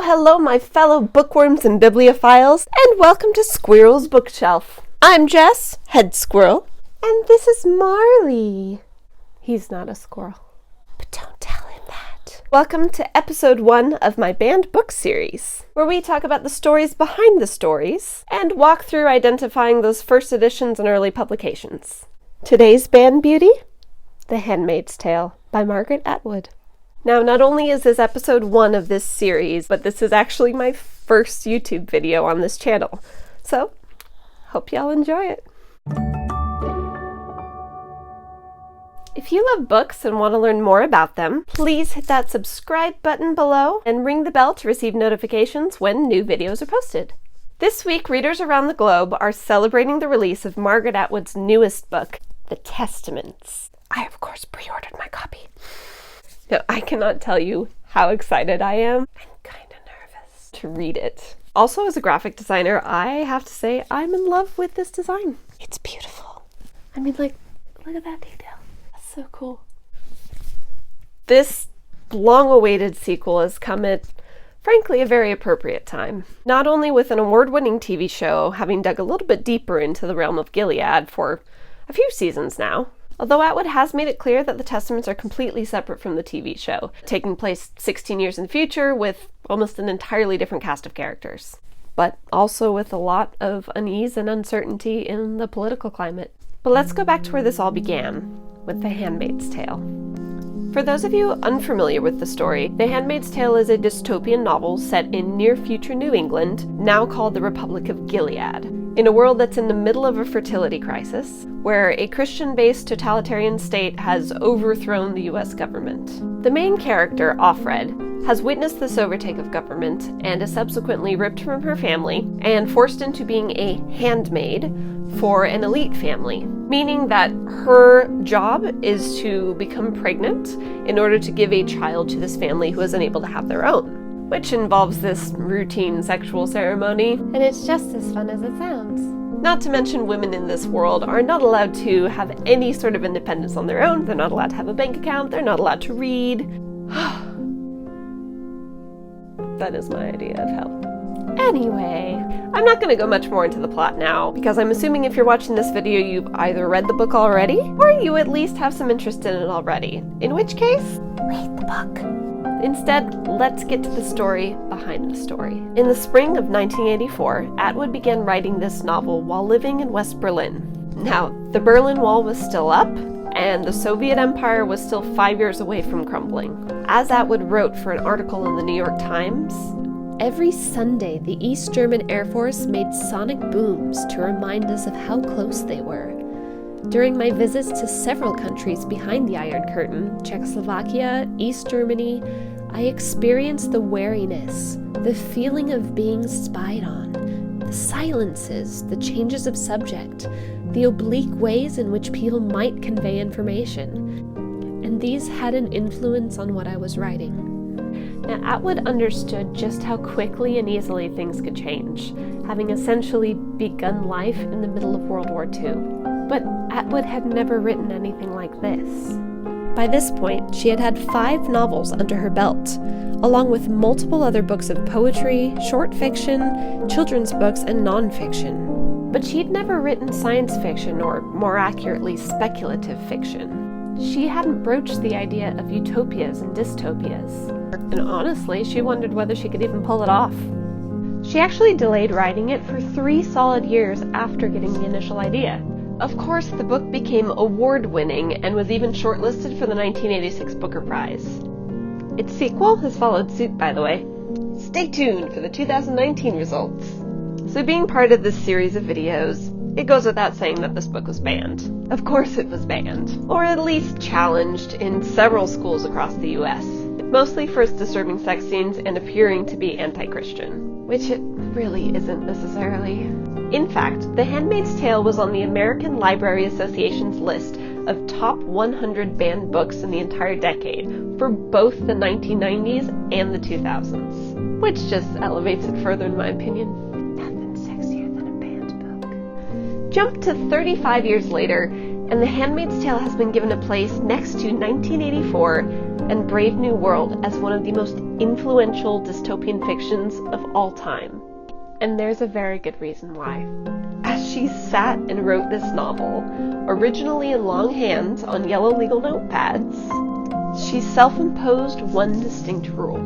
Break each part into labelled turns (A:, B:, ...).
A: Hello, my fellow bookworms and bibliophiles, and welcome to Squirrel's Bookshelf. I'm Jess, head squirrel, and this is Marley. He's not a squirrel, but don't tell him that. Welcome to episode 1 of my banned book series, where we talk about the stories behind the stories and walk through identifying those first editions and early publications. Today's banned beauty? The Handmaid's Tale by Margaret Atwood. Now, not only is this episode 1 of this series, but this is actually my first YouTube video on this channel. So, hope y'all enjoy it. If you love books and want to learn more about them, please hit that subscribe button below and ring the bell to receive notifications when new videos are posted. This week, readers around the globe are celebrating the release of Margaret Atwood's newest book, The Testaments. I, of course, pre-ordered my copy. Now, I cannot tell you how excited I am. I'm kind of nervous to read it. Also, as a graphic designer, I have to say I'm in love with this design. It's beautiful. I mean, look at that detail. That's so cool. This long-awaited sequel has come at, frankly, a very appropriate time. Not only with an award-winning TV show having dug a little bit deeper into the realm of Gilead for a few seasons now, although Atwood has made it clear that the Testaments are completely separate from the TV show, taking place 16 years in the future with almost an entirely different cast of characters, but also with a lot of unease and uncertainty in the political climate. But let's go back to where this all began, with The Handmaid's Tale. For those of you unfamiliar with the story, The Handmaid's Tale is a dystopian novel set in near-future New England, now called the Republic of Gilead, in a world that's in the middle of a fertility crisis, where a Christian-based totalitarian state has overthrown the US government. The main character, Offred, has witnessed this overtake of government and is subsequently ripped from her family and forced into being a handmaid for an elite family, meaning that her job is to become pregnant in order to give a child to this family who is unable to have their own, which involves this routine sexual ceremony, and it's just as fun as it sounds. Not to mention, women in this world are not allowed to have any sort of independence on their own. They're not allowed to have a bank account. They're not allowed to read. That is my idea of hell. Anyway, I'm not going to go much more into the plot now, because I'm assuming if you're watching this video, you've either read the book already, or you at least have some interest in it already. In which case, read the book. Instead, let's get to the story behind the story. In the spring of 1984, Atwood began writing this novel while living in West Berlin. Now, the Berlin Wall was still up, and the Soviet Empire was still 5 years away from crumbling. As Atwood wrote for an article in the New York Times, every Sunday, the East German Air Force made sonic booms to remind us of how close they were. During my visits to several countries behind the Iron Curtain, Czechoslovakia, East Germany, I experienced the wariness, the feeling of being spied on, the silences, the changes of subject, the oblique ways in which people might convey information. And these had an influence on what I was writing. Now, Atwood understood just how quickly and easily things could change, having essentially begun life in the middle of World War II. But Atwood had never written anything like this. By this point, she had had 5 novels under her belt, along with multiple other books of poetry, short fiction, children's books, and non-fiction. But she'd never written science fiction, or more accurately, speculative fiction. She hadn't broached the idea of utopias and dystopias. And honestly, she wondered whether she could even pull it off. She actually delayed writing it for 3 solid years after getting the initial idea. Of course, the book became award-winning and was even shortlisted for the 1986 Booker Prize. Its sequel has followed suit, by the way. Stay tuned for the 2019 results. So being part of this series of videos, it goes without saying that this book was banned. Of course it was banned, or at least challenged in several schools across the US, mostly for its disturbing sex scenes and appearing to be anti-Christian, which it really isn't necessarily. In fact, The Handmaid's Tale was on the American Library Association's list of top 100 banned books in the entire decade for both the 1990s and the 2000s, which just elevates it further in my opinion. Nothing sexier than a banned book. Jump to 35 years later, and The Handmaid's Tale has been given a place next to 1984, and Brave New World as one of the most influential dystopian fictions of all time. And there's a very good reason why. As she sat and wrote this novel, originally in longhand on yellow legal notepads, she self-imposed one distinct rule.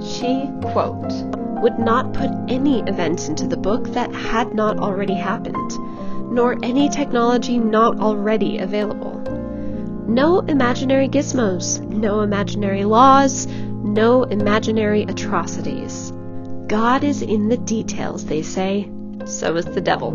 A: She, quote, would not put any event into the book that had not already happened, nor any technology not already available. No imaginary gizmos, no imaginary laws, no imaginary atrocities. God is in the details, they say. So is the devil.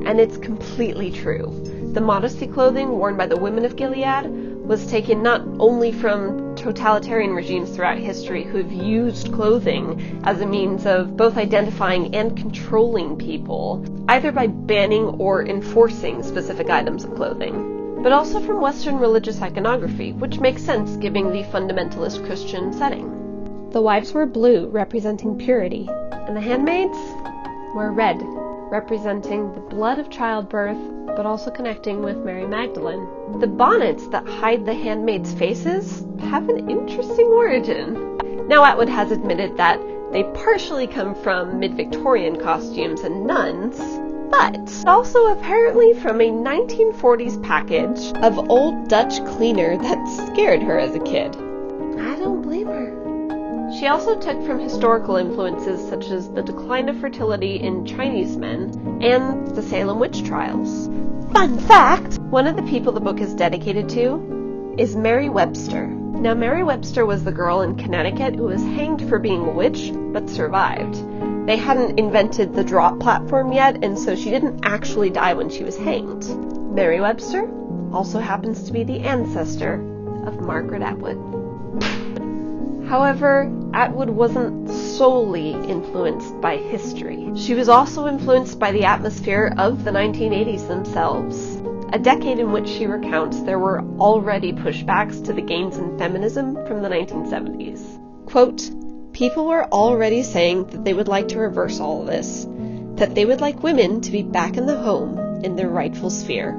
A: And it's completely true. The modesty clothing worn by the women of Gilead was taken not only from totalitarian regimes throughout history who've used clothing as a means of both identifying and controlling people, either by banning or enforcing specific items of clothing, but also from Western religious iconography, which makes sense given the fundamentalist Christian setting. The wives were blue, representing purity, and the handmaids were red, representing the blood of childbirth, but also connecting with Mary Magdalene. The bonnets that hide the handmaids' faces have an interesting origin. Now, Atwood has admitted that they partially come from mid-Victorian costumes and nuns, but also apparently from a 1940s package of old Dutch cleaner that scared her as a kid. I don't blame her. She also took from historical influences such as the decline of fertility in Chinese men and the Salem witch trials. Fun fact! One of the people the book is dedicated to is Mary Webster. Now, Mary Webster was the girl in Connecticut who was hanged for being a witch, but survived. They hadn't invented the drop platform yet, and so she didn't actually die when she was hanged. Mary Webster also happens to be the ancestor of Margaret Atwood. However, Atwood wasn't solely influenced by history. She was also influenced by the atmosphere of the 1980s themselves, a decade in which she recounts there were already pushbacks to the gains in feminism from the 1970s. Quote, people were already saying that they would like to reverse all of this, that they would like women to be back in the home in their rightful sphere.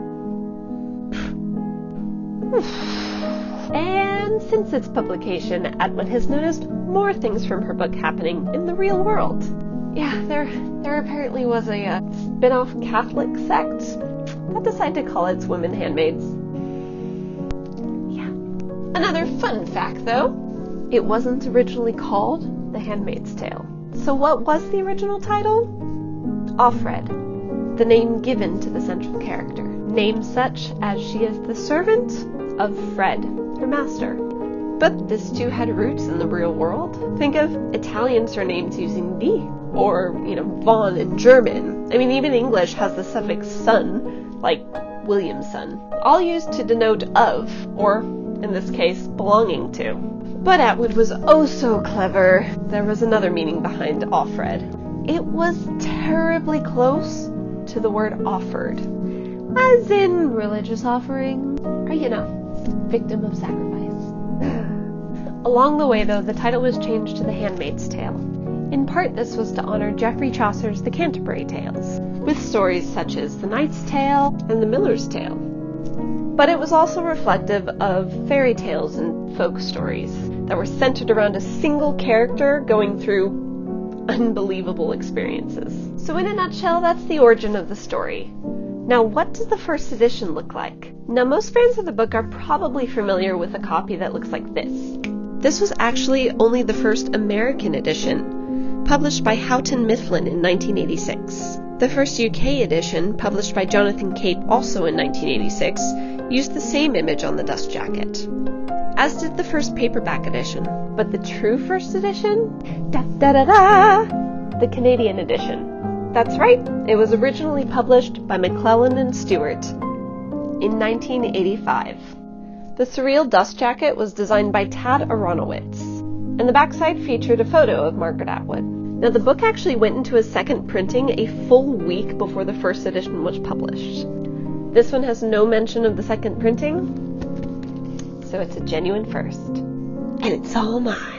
A: And since its publication, Atwood has noticed more things from her book happening in the real world. Yeah, there apparently was a spin-off Catholic sect that decided to call its women handmaids. Yeah. Another fun fact, though, it wasn't originally called The Handmaid's Tale. So what was the original title? Offred, the name given to the central character, named such as she is the servant of Fred, her master. But this too had roots in the real world. Think of Italian surnames using D, or, Von in German. I mean, even English has the suffix son, like Williamson, all used to denote of, or, in this case, belonging to. But Atwood was oh so clever. There was another meaning behind Offred. It was terribly close to the word offered, as in religious offering, or, victim of sacrifice. Along the way, though, the title was changed to The Handmaid's Tale. In part, this was to honor Geoffrey Chaucer's The Canterbury Tales, with stories such as The Knight's Tale and The Miller's Tale. But it was also reflective of fairy tales and folk stories that were centered around a single character going through unbelievable experiences. So in a nutshell, that's the origin of the story. Now, what does the first edition look like? Now, most fans of the book are probably familiar with a copy that looks like this. This was actually only the first American edition, published by Houghton Mifflin in 1986. The first UK edition, published by Jonathan Cape also in 1986, used the same image on the dust jacket, as did the first paperback edition. But the true first edition? The Canadian edition. That's right, it was originally published by McClellan and Stewart in 1985. The surreal dust jacket was designed by Tad Aronowitz, and the backside featured a photo of Margaret Atwood. Now, the book actually went into a second printing a full week before the first edition was published. This one has no mention of the second printing, so it's a genuine first. And it's all mine.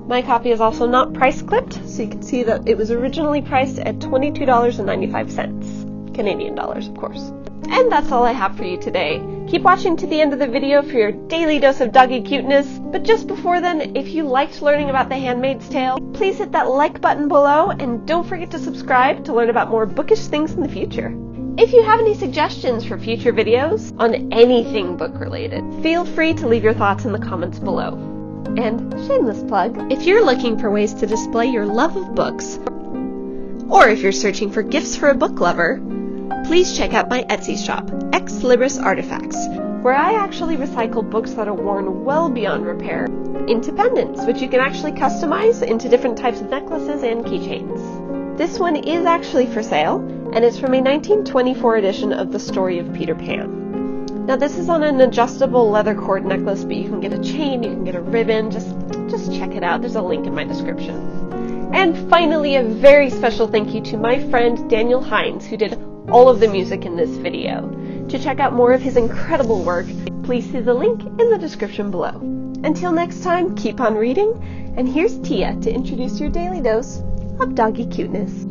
A: My copy is also not price clipped, so you can see that it was originally priced at $22.95. Canadian dollars, of course. And that's all I have for you today. Keep watching to the end of the video for your daily dose of doggy cuteness. But just before then, if you liked learning about The Handmaid's Tale, please hit that like button below and don't forget to subscribe to learn about more bookish things in the future. If you have any suggestions for future videos on anything book related, feel free to leave your thoughts in the comments below. And shameless plug, if you're looking for ways to display your love of books, or if you're searching for gifts for a book lover, please check out my Etsy shop, Ex Libris Artifacts, where I actually recycle books that are worn well beyond repair into pendants, which you can actually customize into different types of necklaces and keychains. This one is actually for sale, and it's from a 1924 edition of The Story of Peter Pan. Now this is on an adjustable leather cord necklace, but you can get a chain, you can get a ribbon, just check it out, there's a link in my description. And finally, a very special thank you to my friend Daniel Hines, who did all of the music in this video. To check out more of his incredible work, please see the link in the description below. Until next time, keep on reading, and here's Tia to introduce your daily dose of doggy cuteness.